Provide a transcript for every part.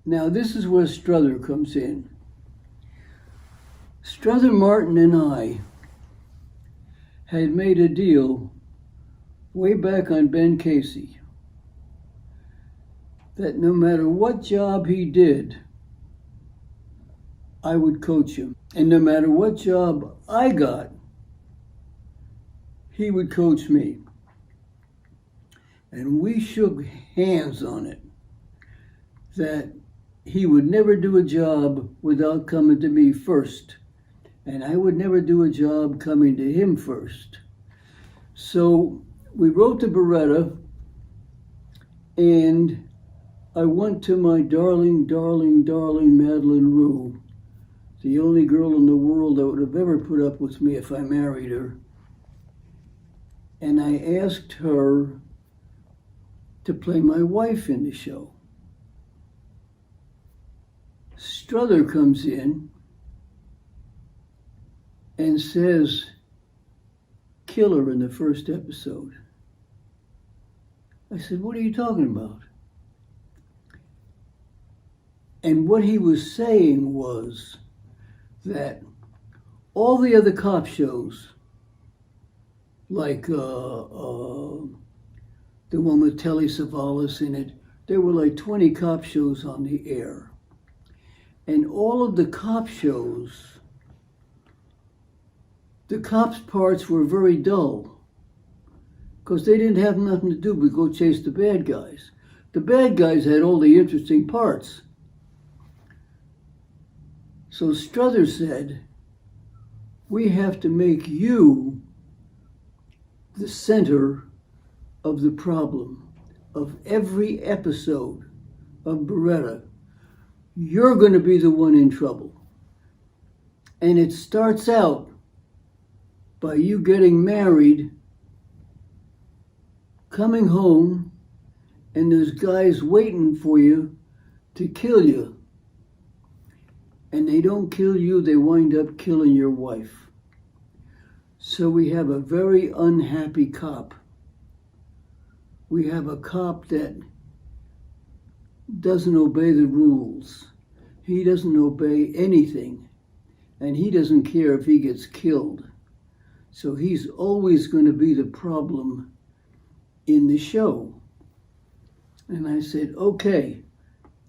Now this is where Strother comes in. Strother Martin and I had made a deal way back on Ben Casey that no matter what job he did, I would coach him. And no matter what job I got, he would coach me. And we shook hands on it that he would never do a job without coming to me first. And I would never do a job coming to him first. So we wrote to Baretta, and I went to my darling, darling, darling Madeline Rue, the only girl in the world that would have ever put up with me if I married her. And I asked her to play my wife in the show. Strother comes in and says, kill her in the first episode. I said, what are you talking about? And what he was saying was that all the other cop shows, like the one with Telly Savalas in it, there were like 20 cop shows on the air. And all of the cop shows, the cops' parts were very dull because they didn't have nothing to do but go chase the bad guys. The bad guys had all the interesting parts. So Strother said, we have to make you the center of the problem of every episode of Baretta. You're going to be the one in trouble. And it starts out by you getting married, coming home, and there's guys waiting for you to kill you. And they don't kill you, they wind up killing your wife. So we have a very unhappy cop. We have a cop that doesn't obey the rules. He doesn't obey anything. And he doesn't care if he gets killed. So he's always going to be the problem in the show. And I said, okay.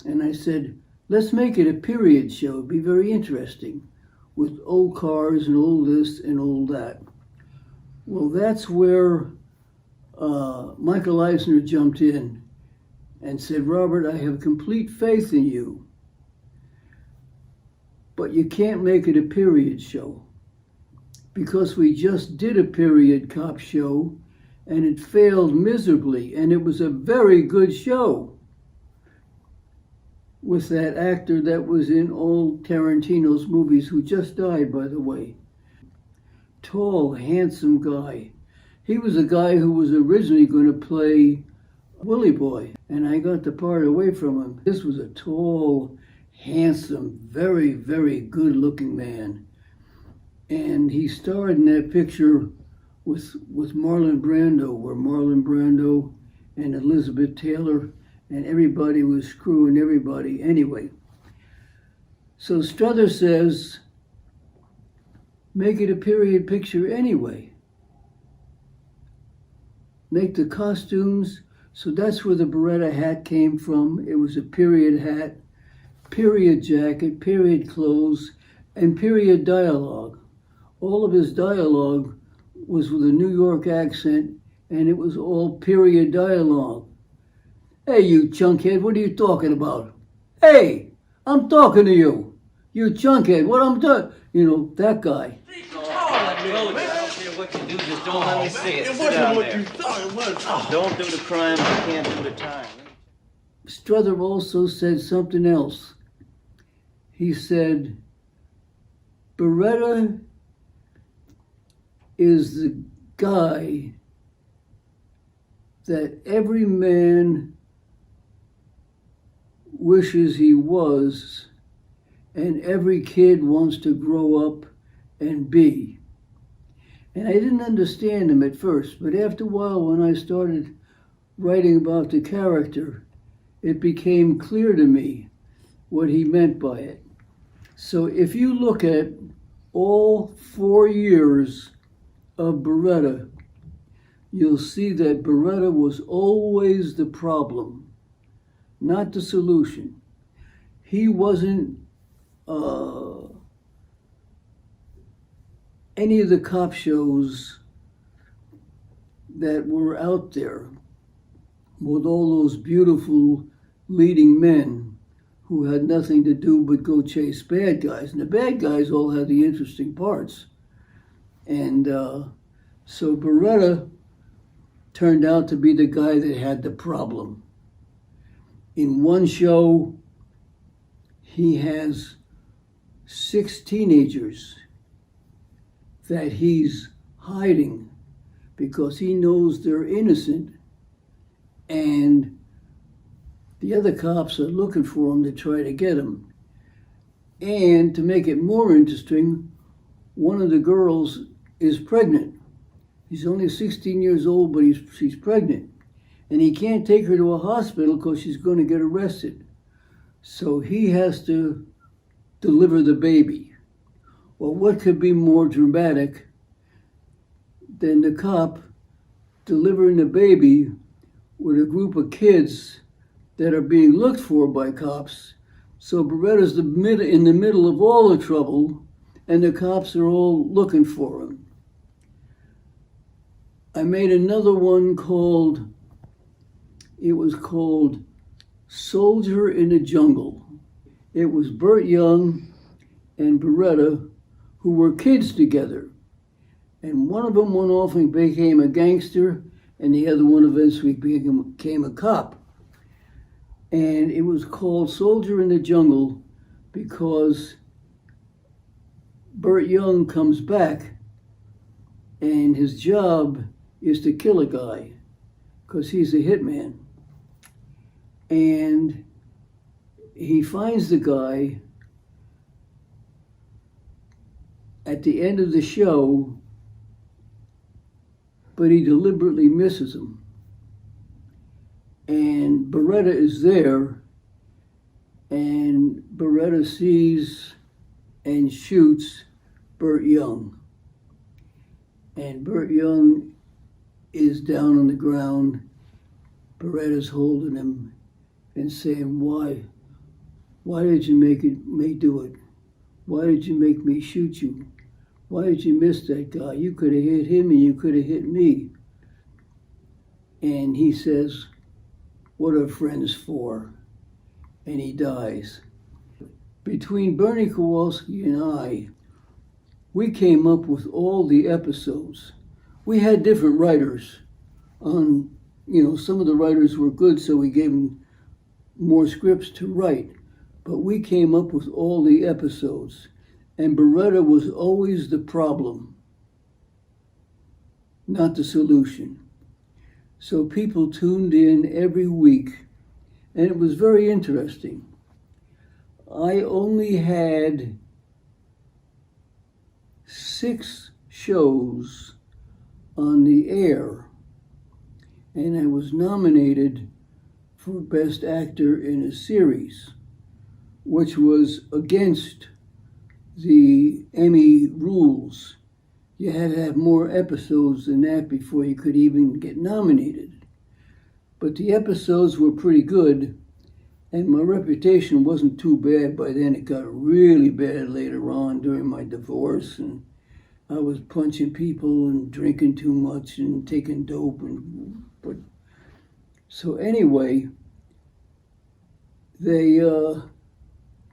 And I said, let's make it a period show. It'd be very interesting with old cars and all this and all that. Well, that's where Michael Eisner jumped in and said, Robert, I have complete faith in you, but you can't make it a period show because we just did a period cop show and it failed miserably, and it was a very good show with that actor that was in all Tarantino's movies, who just died, by the way. Tall, handsome guy. He was a guy who was originally going to play Willie Boy, and I got the part away from him. This was a tall, handsome, very, very good-looking man. And he starred in that picture with Marlon Brando, where Marlon Brando and Elizabeth Taylor and everybody was screwing everybody. Anyway, so Strother says, make it a period picture anyway. Make the costumes, so that's where the Baretta hat came from. It was a period hat, period jacket, period clothes, and period dialogue. All of his dialogue was with a New York accent, and it was all period dialogue. Hey, you chunkhead, what are you talking about? Hey, I'm talking to you. You chunkhead, what I'm doing? You know, that guy. What you do, just don't let me see it. Sit down there. Don't do the crime, you can't do the time. Strother also said something else. He said, Baretta is the guy that every man wishes he was, and every kid wants to grow up and be. And I didn't understand him at first, but after a while, when I started writing about the character, it became clear to me what he meant by it. So if you look at all 4 years of Baretta, you'll see that Baretta was always the problem, not the solution. He wasn't any of the cop shows that were out there with all those beautiful leading men who had nothing to do but go chase bad guys. And the bad guys all had the interesting parts. And so Baretta turned out to be the guy that had the problem. In one show, he has 6 teenagers that he's hiding because he knows they're innocent, and the other cops are looking for him to try to get him. And to make it more interesting, one of the girls is pregnant. He's only 16 years old, but she's pregnant. And he can't take her to a hospital because she's going to get arrested. So he has to deliver the baby. Well, what could be more dramatic than the cop delivering the baby with a group of kids that are being looked for by cops? So Baretta's in the middle of all the trouble, and the cops are all looking for him. I made another one called Soldier in the Jungle. It was Burt Young and Baretta who were kids together. And one of them went off and became a gangster, and the other one eventually became a cop. And it was called Soldier in the Jungle because Burt Young comes back and his job is to kill a guy because he's a hitman. And he finds the guy at the end of the show, but he deliberately misses him. And Baretta is there, and Baretta sees and shoots Burt Young. And Burt Young is down on the ground. Baretta's holding him and saying, why did you make me do it? Why did you make me shoot you? Why did you miss that guy? You could have hit him and you could have hit me. And he says, what are friends for? And he dies. Between Bernie Kowalski and I, we came up with all the episodes. We had different writers on, some of the writers were good, so we gave them more scripts to write. But we came up with all the episodes. And Baretta was always the problem, not the solution. So people tuned in every week, and it was very interesting. I only had 6 shows on the air, and I was nominated for Best Actor in a Series, which was against the Emmy rules. You had to have more episodes than that before you could even get nominated. But the episodes were pretty good, and my reputation wasn't too bad. By then it got really bad later on during my divorce, and I was punching people and drinking too much and taking dope. So anyway, they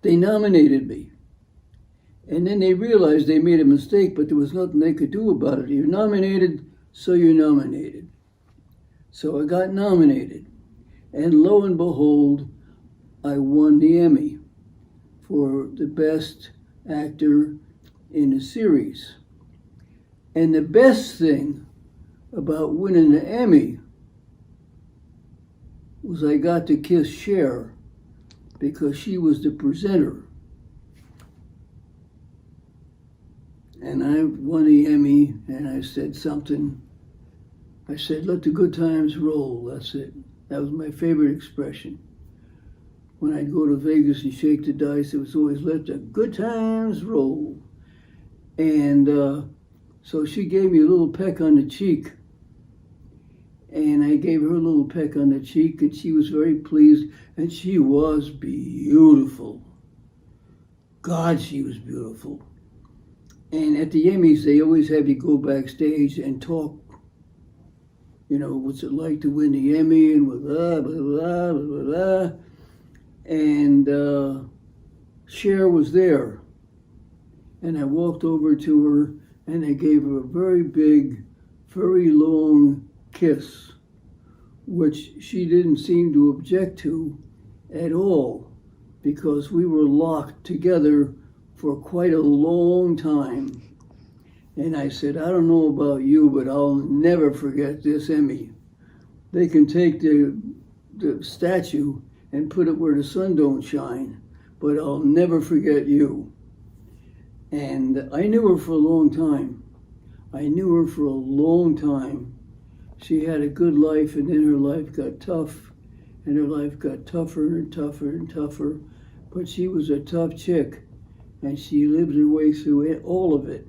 nominated me. And then they realized they made a mistake, but there was nothing they could do about it. You're nominated, so you're nominated. So I got nominated. And lo and behold, I won the Emmy for the Best Actor in a Series. And the best thing about winning the Emmy was I got to kiss Cher because she was the presenter. And I won the Emmy, and I said something. I said, let the good times roll. That's it. That was my favorite expression. when I'd go to Vegas and shake the dice, it was always let the good times roll. And so she gave me a little peck on the cheek. And I gave her a little peck on the cheek, and she was very pleased. And she was beautiful. God, she was beautiful. And at the Emmys, they always have you go backstage and talk. You know, what's it like to win the Emmy, and blah, blah, blah, blah, blah. And Cher was there. And I walked over to her, and I gave her a very big, very long kiss, which she didn't seem to object to at all, because we were locked together for quite a long time. And I said, I don't know about you, but I'll never forget this Emmy. They can take the statue and put it where the sun don't shine, but I'll never forget you. And I knew her for a long time. I knew her for a long time. She had a good life, and then her life got tough, and her life got tougher and tougher and tougher. But she was a tough chick, and she lived her way through it, all of it.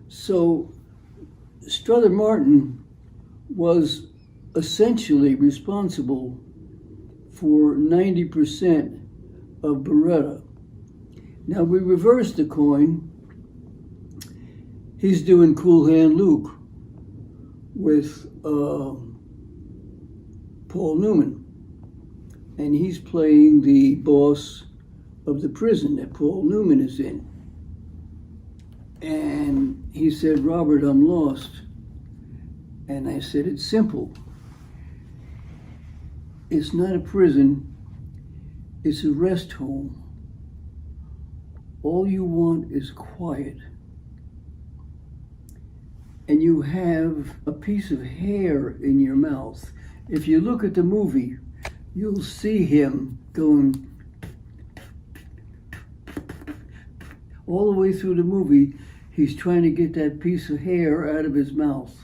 So Strother Martin was essentially responsible for 90% of Baretta. Now we reverse the coin. He's doing Cool Hand Luke with Paul Newman. And he's playing the boss of the prison that Paul Newman is in. And he said, Robert, I'm lost. And I said, it's simple. It's not a prison, it's a rest home. All you want is quiet. And you have a piece of hair in your mouth. If you look at the movie, you'll see him going all the way through the movie. He's trying to get that piece of hair out of his mouth.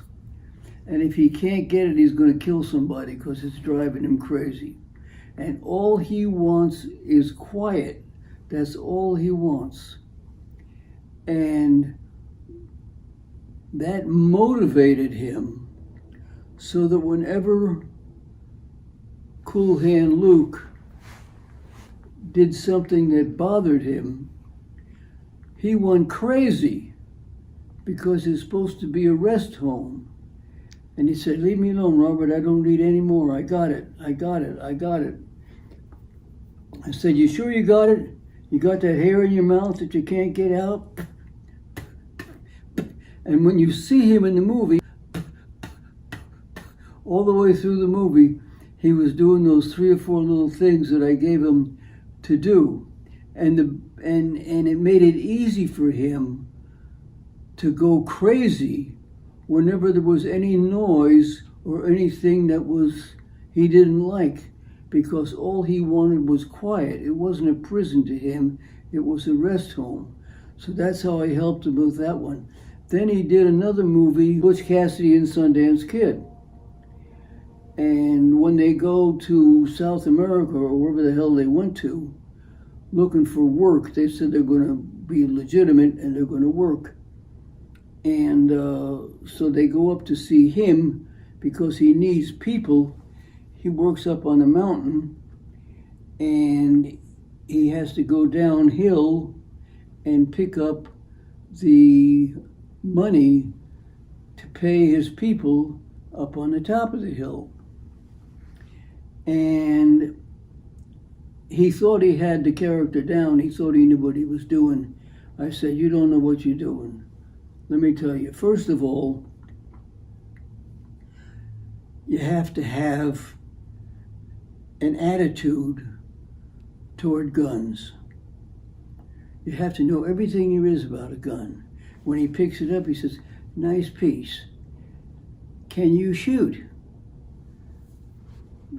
And if he can't get it, he's going to kill somebody because it's driving him crazy. And all he wants is quiet. That's all he wants. And that motivated him so that whenever Cool Hand Luke did something that bothered him, he went crazy because it's supposed to be a rest home. And he said, leave me alone, Robert, I don't need any more. I got it, I got it, I got it. I said, you sure you got it? You got that hair in your mouth that you can't get out? And when you see him in the movie, all the way through the movie, he was doing those 3 or 4 little things that I gave him to do. And it made it easy for him to go crazy whenever there was any noise or anything that he didn't like, because all he wanted was quiet. It wasn't a prison to him, it was a rest home. So that's how I helped him with that one. Then he did another movie, Butch, Cassidy and Sundance Kid. And when they go to South America or wherever the hell they went to, looking for work, they said they're going to be legitimate and they're going to work. And so they go up to see him because he needs people. He works up on a mountain and he has to go downhill and pick up the money to pay his people up on the top of the hill. And he thought he had the character down. He thought he knew what he was doing. I said, you don't know what you're doing. Let me tell you, first of all, you have to have an attitude toward guns. You have to know everything there is about a gun. When he picks it up, he says, nice piece. Can you shoot?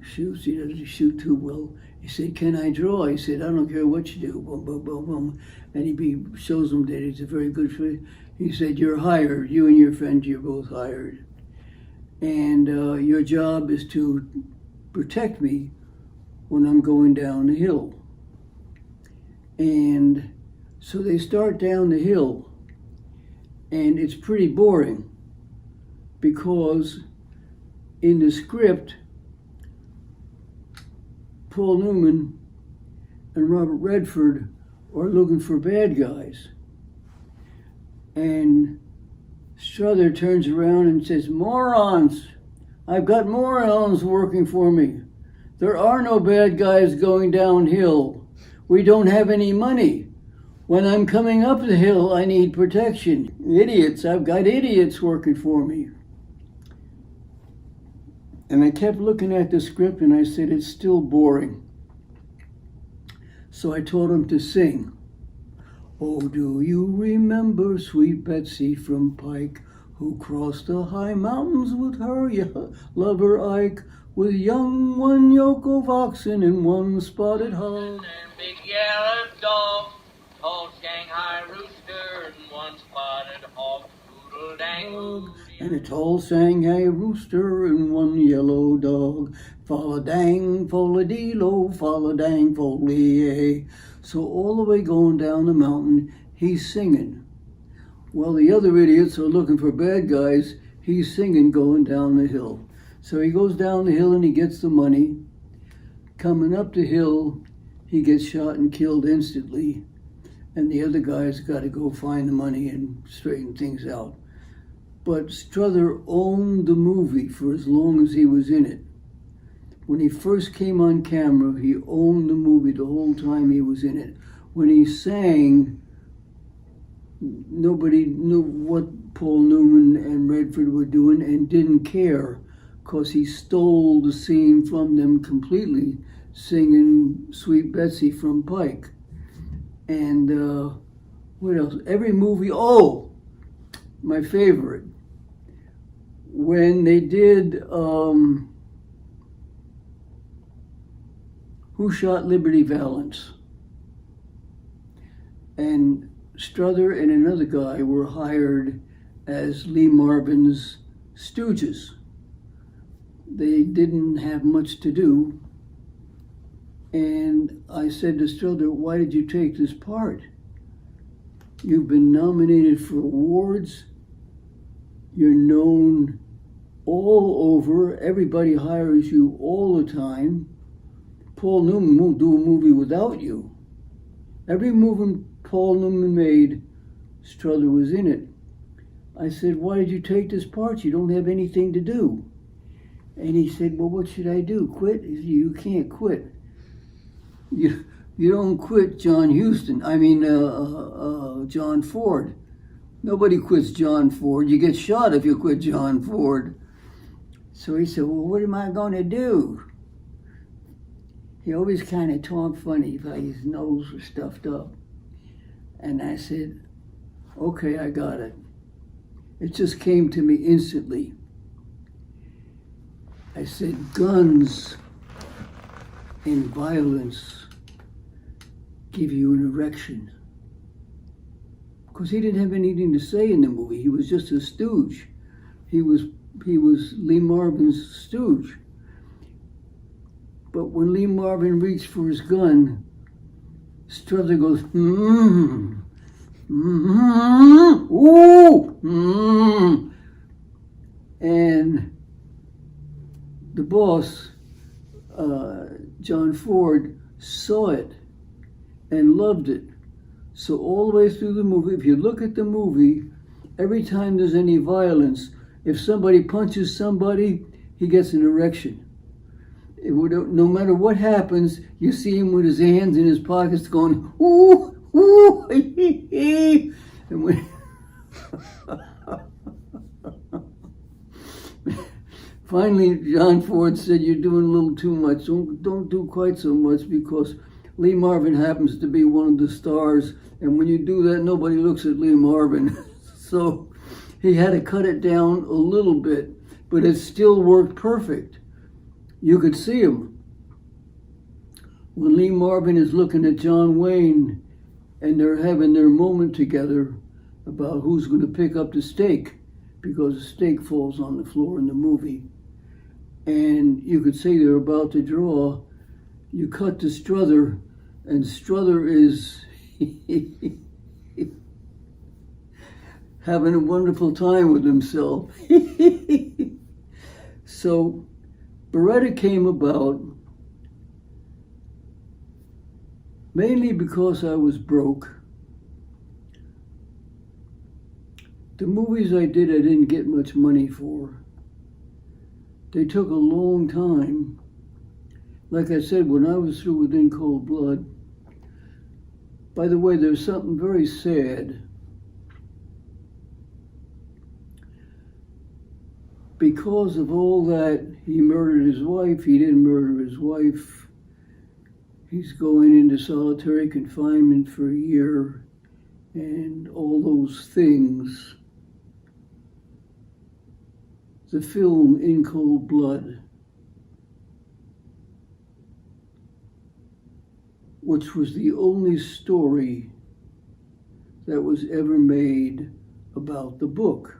Shoots, he doesn't shoot too well. He said, can I draw? He said, I don't care what you do. Boom, boom, boom, boom. And he shows him that he's a very good fish. He said, you're hired. You and your friend, you're both hired. And your job is to protect me when I'm going down the hill. And so they start down the hill, and it's pretty boring because in the script, Paul Newman and Robert Redford are looking for bad guys. And Strother turns around and says, "Morons! I've got morons working for me. There are no bad guys going downhill. We don't have any money. When I'm coming up the hill, I need protection. Idiots, I've got idiots working for me." And I kept looking at the script and I said, it's still boring. So I told him to sing. "Oh, do you remember sweet Betsy from Pike, who crossed the high mountains with her lover Ike, with young one yoke of oxen and one spotted hog? And big yellow dog, tall Shanghai rooster, and one spotted hog, doodle dang. And a tall Shanghai rooster and one yellow dog. Follow dang, follow dee-lo, follow dang, follow yay." So all the way going down the mountain, he's singing. While the other idiots are looking for bad guys, he's singing going down the hill. So he goes down the hill and he gets the money. Coming up the hill, he gets shot and killed instantly. And the other guy's got to go find the money and straighten things out. But Strother owned the movie for as long as he was in it. When he first came on camera, he owned the movie the whole time he was in it. When he sang, nobody knew what Paul Newman and Redford were doing and didn't care, because he stole the scene from them completely, singing Sweet Betsy from Pike. And what else? Every movie, my favorite, when they did Who Shot Liberty Valance? And Strother and another guy were hired as Lee Marvin's stooges. They didn't have much to do. And I said to Strother, "Why did you take this part? You've been nominated for awards. You're known all over. Everybody hires you all the time. Paul Newman won't do a movie without you." Every movie Paul Newman made, Strother was in it. I said, "Why did you take this part? You don't have anything to do." And he said, "Well, what should I do? Quit?" He said, "You can't quit. You don't quit John Ford. Nobody quits John Ford. You get shot if you quit John Ford." So he said, "Well, what am I going to do?" He always kind of talked funny, like his nose was stuffed up. And I said, "Okay, I got it." It just came to me instantly. I said, "Guns and violence give you an erection." Because he didn't have anything to say in the movie. He was just a stooge. He was Lee Marvin's stooge. But when Lee Marvin reached for his gun, Strother goes, ooh, and the boss, John Ford, saw it and loved it. So all the way through the movie, if you look at the movie, every time there's any violence, if somebody punches somebody, he gets an erection. No matter what happens, you see him with his hands in his pockets going, ooh, ooh, and when finally John Ford said, "You're doing a little too much. Don't do quite so much, because Lee Marvin happens to be one of the stars, and when you do that, nobody looks at Lee Marvin." So he had to cut it down a little bit, but it still worked perfect. You could see him. When Lee Marvin is looking at John Wayne and they're having their moment together about who's going to pick up the steak, because the steak falls on the floor in the movie. And you could see they're about to draw, you cut to Strother, and Strother is having a wonderful time with himself. So Baretta came about mainly because I was broke. The movies I did, I didn't get much money for. They took a long time. Like I said, when I was through with In Cold Blood, by the way, there's something very sad. Because of all that, he murdered his wife, he didn't murder his wife. He's going into solitary confinement for a year, and all those things. The film In Cold Blood, which was the only story that was ever made about the book.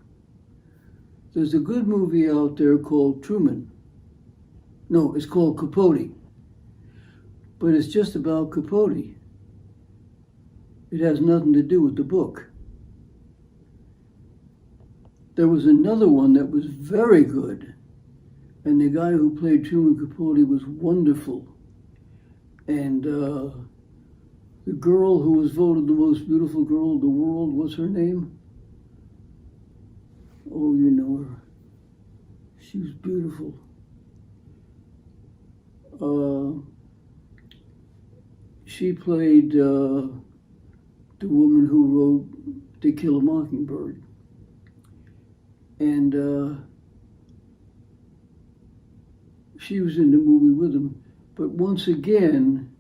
There's a good movie out there called Truman. No, it's called Capote. But it's just about Capote. It has nothing to do with the book. There was another one that was very good, and the guy who played Truman Capote was wonderful. And the girl who was voted the most beautiful girl in the world, what's her name? Oh, you know her. She was beautiful. She played the woman who wrote To Kill a Mockingbird. And she was in the movie with him. But once again,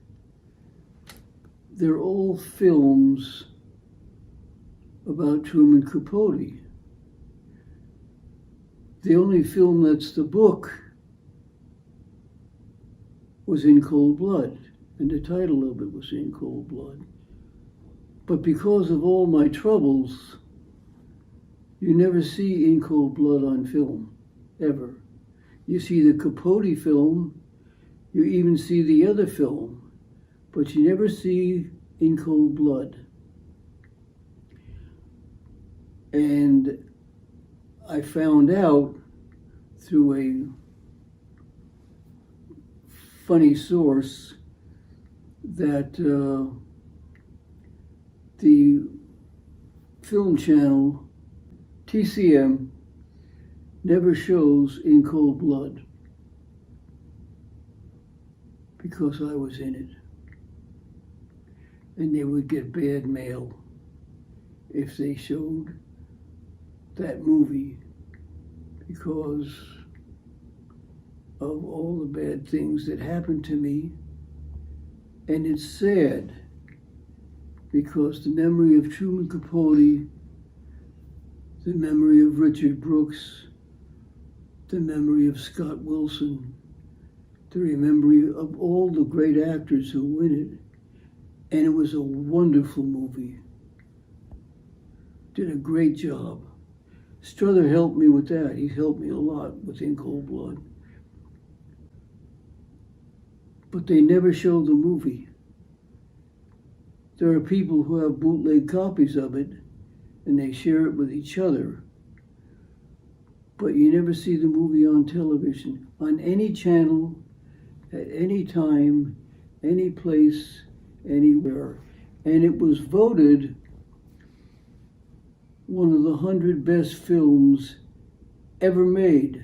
they're all films about Truman Capote. The only film that's the book was In Cold Blood, and the title of it was In Cold Blood. But because of all my troubles, you never see In Cold Blood on film, ever. You see the Capote film, you even see the other film, but you never see In Cold Blood. And I found out through a funny source that the film channel TCM never shows In Cold Blood because I was in it. And they would get bad mail if they showed that movie because of all the bad things that happened to me. And it's sad because the memory of Truman Capote, the memory of Richard Brooks, the memory of Scott Wilson, the memory of all the great actors who were in it. And it was a wonderful movie. Did a great job. Strother helped me with that. He helped me a lot with In Cold Blood. But they never show the movie. There are people who have bootleg copies of it, and they share it with each other. But you never see the movie on television, on any channel, at any time, any place, anywhere. And it was voted one of the 100 best films ever made.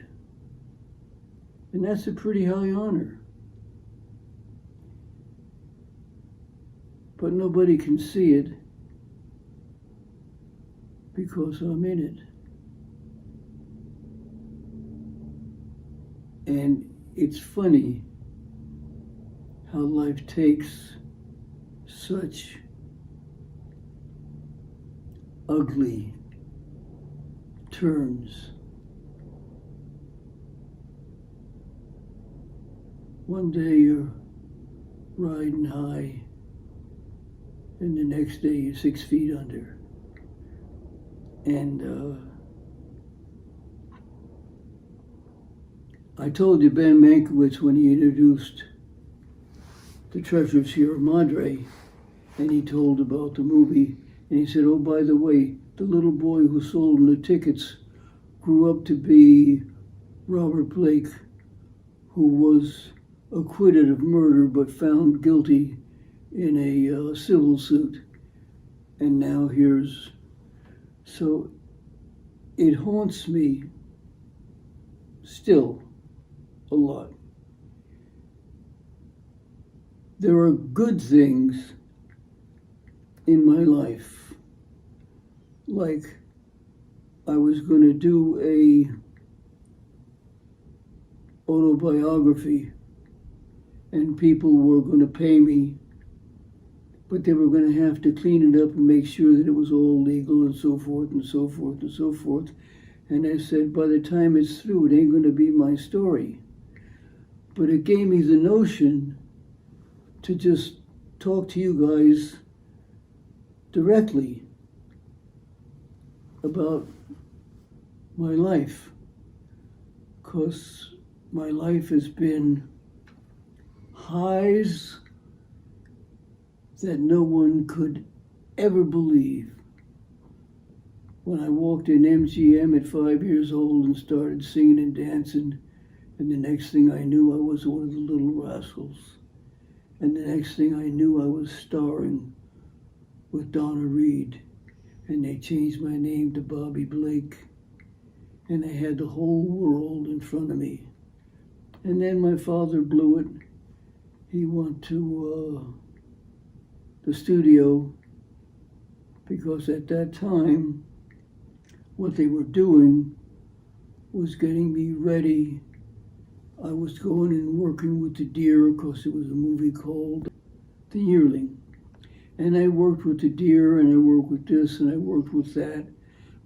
And that's a pretty high honor. But nobody can see it because I'm in it. And it's funny how life takes such ugly turns. One day you're riding high, and the next day you're 6 feet under. And I told you Ben Mankiewicz when he introduced the Treasure of Sierra Madre, and he told about the movie. And he said, oh, by the way, the little boy who sold him the tickets grew up to be Robert Blake, who was acquitted of murder but found guilty in a civil suit. And now here's... So it haunts me still a lot. There are good things in my life. Like I was going to do a autobiography and people were going to pay me, but they were going to have to clean it up and make sure that it was all legal and so forth and so forth and so forth. And I said, by the time it's through, it ain't going to be my story. But it gave me the notion to just talk to you guys directly about my life, because my life has been highs that no one could ever believe. When I walked in MGM at 5 years old and started singing and dancing, and the next thing I knew I was one of the Little Rascals. And the next thing I knew I was starring with Donna Reed, and they changed my name to Bobby Blake, and I had the whole world in front of me. And then my father blew it. He went to the studio, because at that time, what they were doing was getting me ready. I was going and working with the deer, because it was a movie called The Yearling. And I worked with the deer, and I worked with this, and I worked with that.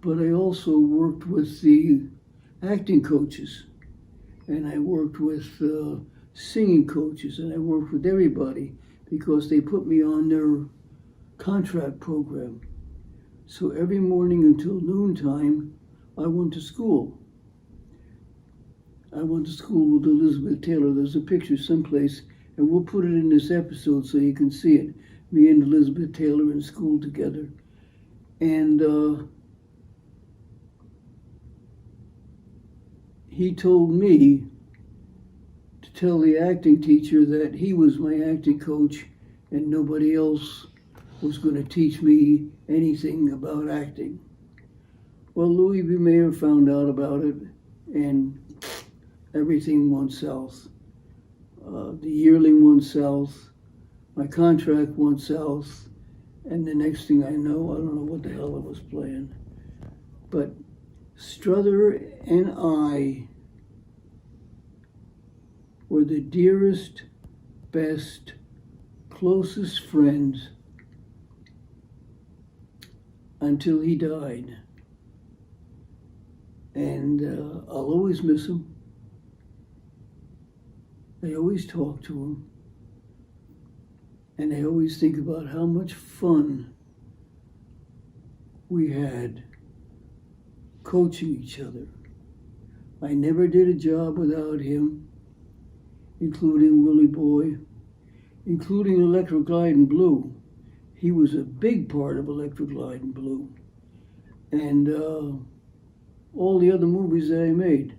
But I also worked with the acting coaches, and I worked with singing coaches, and I worked with everybody, because they put me on their contract program. So every morning until noontime, I went to school. I went to school with Elizabeth Taylor. There's a picture someplace, and we'll put it in this episode so you can see it. Me and Elizabeth Taylor in school together. And he told me to tell the acting teacher that he was my acting coach and nobody else was going to teach me anything about acting. Well, Louis B. Mayer found out about it, and everything went south. The Yearling went south, my contract went south, and the next thing I know, I don't know what the hell I was playing. But Strother and I were the dearest, best, closest friends until he died. And I'll always miss him. I always talk to him. And I always think about how much fun we had coaching each other. I never did a job without him, including Willie Boy, including Electric Glide and Blue. He was a big part of Electric Glide and Blue. And all the other movies that I made,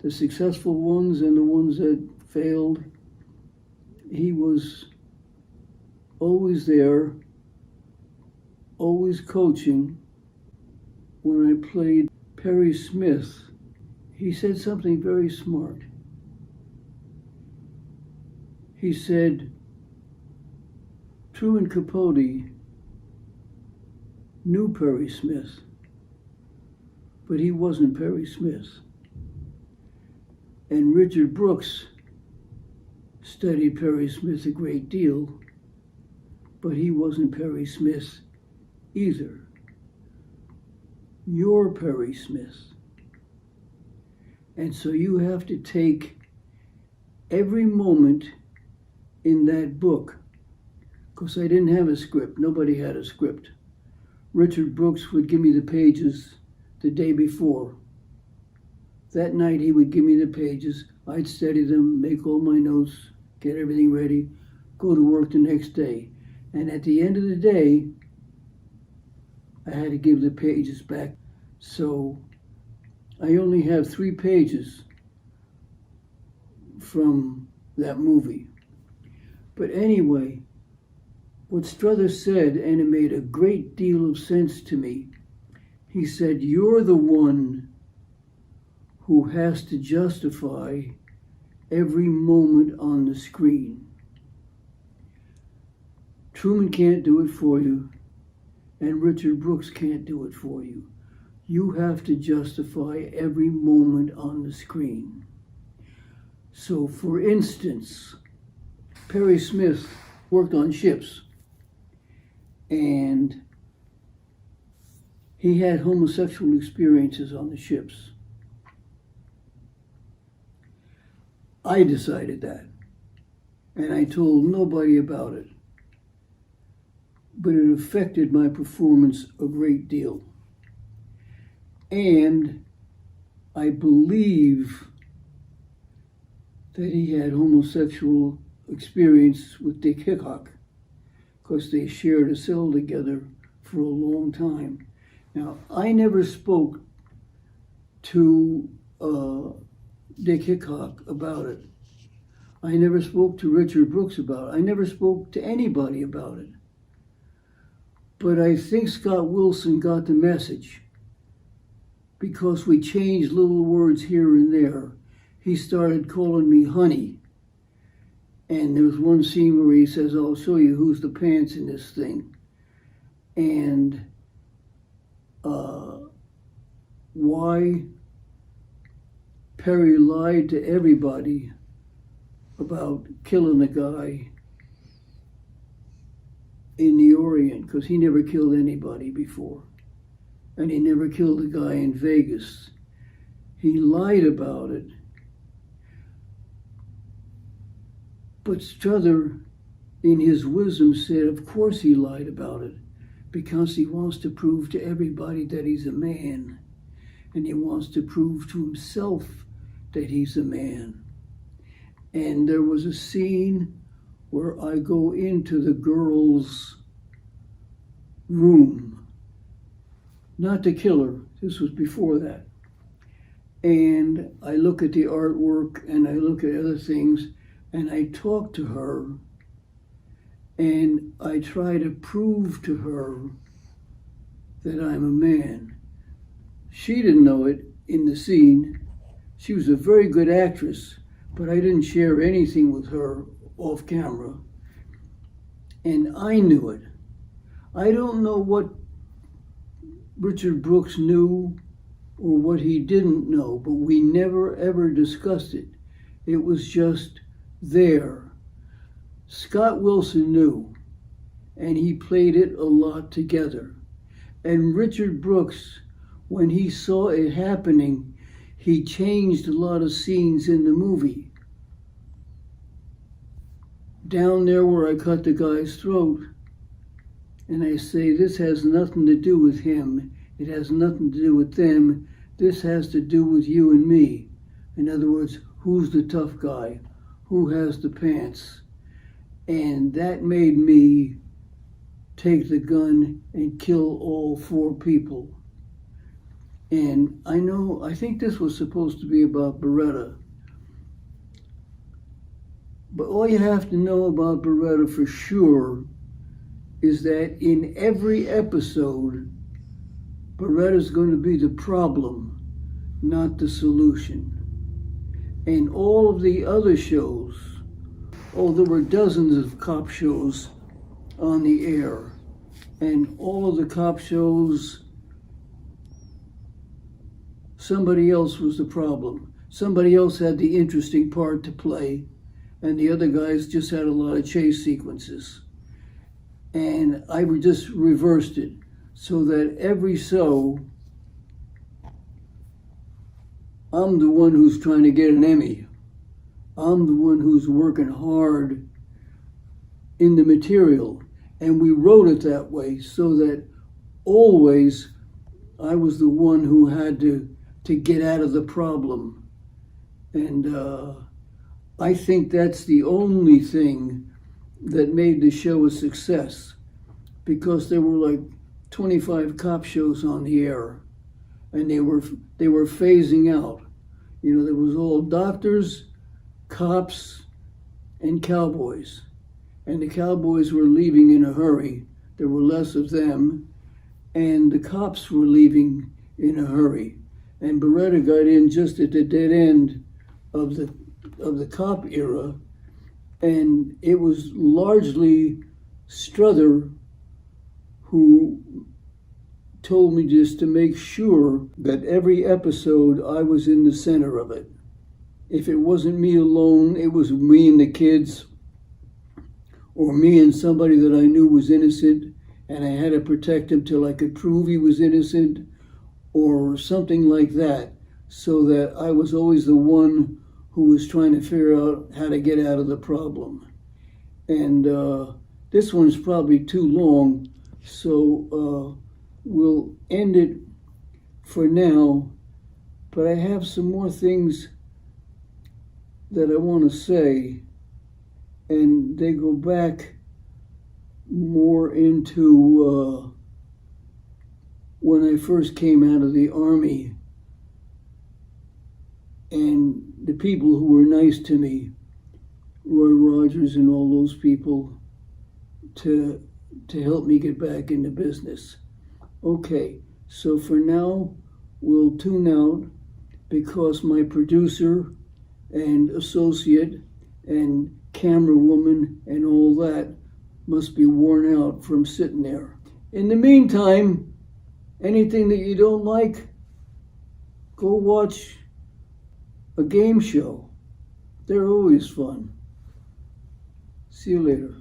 the successful ones and the ones that failed, he was always there, always coaching. When I played Perry Smith, he said something very smart. He said, Truman Capote knew Perry Smith, but he wasn't Perry Smith. And Richard Brooks studied Perry Smith a great deal, but he wasn't Perry Smith either. You're Perry Smith. And so you have to take every moment in that book, because I didn't have a script. Nobody had a script. Richard Brooks would give me the pages the day before. That night he would give me the pages. I'd study them, make all my notes, get everything ready. go to work the next day. And at the end of the day, I had to give the pages back. So I only have 3 pages from that movie. But anyway, what Strother said, and it made a great deal of sense to me, he said, you're the one who has to justify every moment on the screen. Truman can't do it for you, and Richard Brooks can't do it for you. You have to justify every moment on the screen. So, for instance, Perry Smith worked on ships, and he had homosexual experiences on the ships. I decided that, and I told nobody about it. But it affected my performance a great deal. And I believe that he had homosexual experience with Dick Hickok, because they shared a cell together for a long time. Now, I never spoke to Dick Hickok about it. I never spoke to Richard Brooks about it. I never spoke to anybody about it. But I think Scott Wilson got the message, because we changed little words here and there. He started calling me honey. And there was one scene where he says, I'll show you who's the pants in this thing. And why Perry lied to everybody about killing a guy in the Orient, because he never killed anybody before. And he never killed a guy in Vegas. He lied about it. But Strother, in his wisdom, said, of course he lied about it, because he wants to prove to everybody that he's a man. And he wants to prove to himself that he's a man. And there was a scene where I go into the girl's room, not to kill her, this was before that. And I look at the artwork and I look at other things and I talk to her and I try to prove to her that I'm a man. She didn't know it in the scene. She was a very good actress, but I didn't share anything with her off camera. And I knew it. I don't know what Richard Brooks knew or what he didn't know, but we never ever discussed it. It was just there. Scott Wilson knew, and he played it a lot together. And Richard Brooks, when he saw it happening, he changed a lot of scenes in the movie. Down there where I cut the guy's throat, and I say, this has nothing to do with him. It has nothing to do with them. This has to do with you and me. In other words, who's the tough guy? Who has the pants? And that made me take the gun and kill all 4 people. And I think this was supposed to be about Baretta. But all you have to know about Baretta for sure is that in every episode, Baretta's going to be the problem, not the solution. And all of the other shows, there were dozens of cop shows on the air, and all of the cop shows, somebody else was the problem. Somebody else had the interesting part to play, and the other guys just had a lot of chase sequences. And I just reversed it so that every show, I'm the one who's trying to get an Emmy. I'm the one who's working hard in the material. And we wrote it that way so that always I was the one who had to get out of the problem. And I think that's the only thing that made the show a success, because there were like 25 cop shows on the air, and they were phasing out. You know, there was all doctors, cops, and cowboys. And the cowboys were leaving in a hurry. There were less of them. And the cops were leaving in a hurry. And Baretta got in just at the dead end of the cop era. And it was largely Strother who told me just to make sure that every episode I was in the center of it. If it wasn't me alone, it was me and the kids, or me and somebody that I knew was innocent, and I had to protect him till I could prove he was innocent, or something like that, so that I was always the one who was trying to figure out how to get out of the problem. And this one's probably too long, so we'll end it for now, but I have some more things that I want to say, and they go back more into when I first came out of the Army, and the people who were nice to me, Roy Rogers and all those people, to help me get back into business. Okay, so for now, we'll tune out, because my producer and associate and camera woman and all that must be worn out from sitting there. In the meantime, anything that you don't like, go watch a game show. They're always fun. See you later.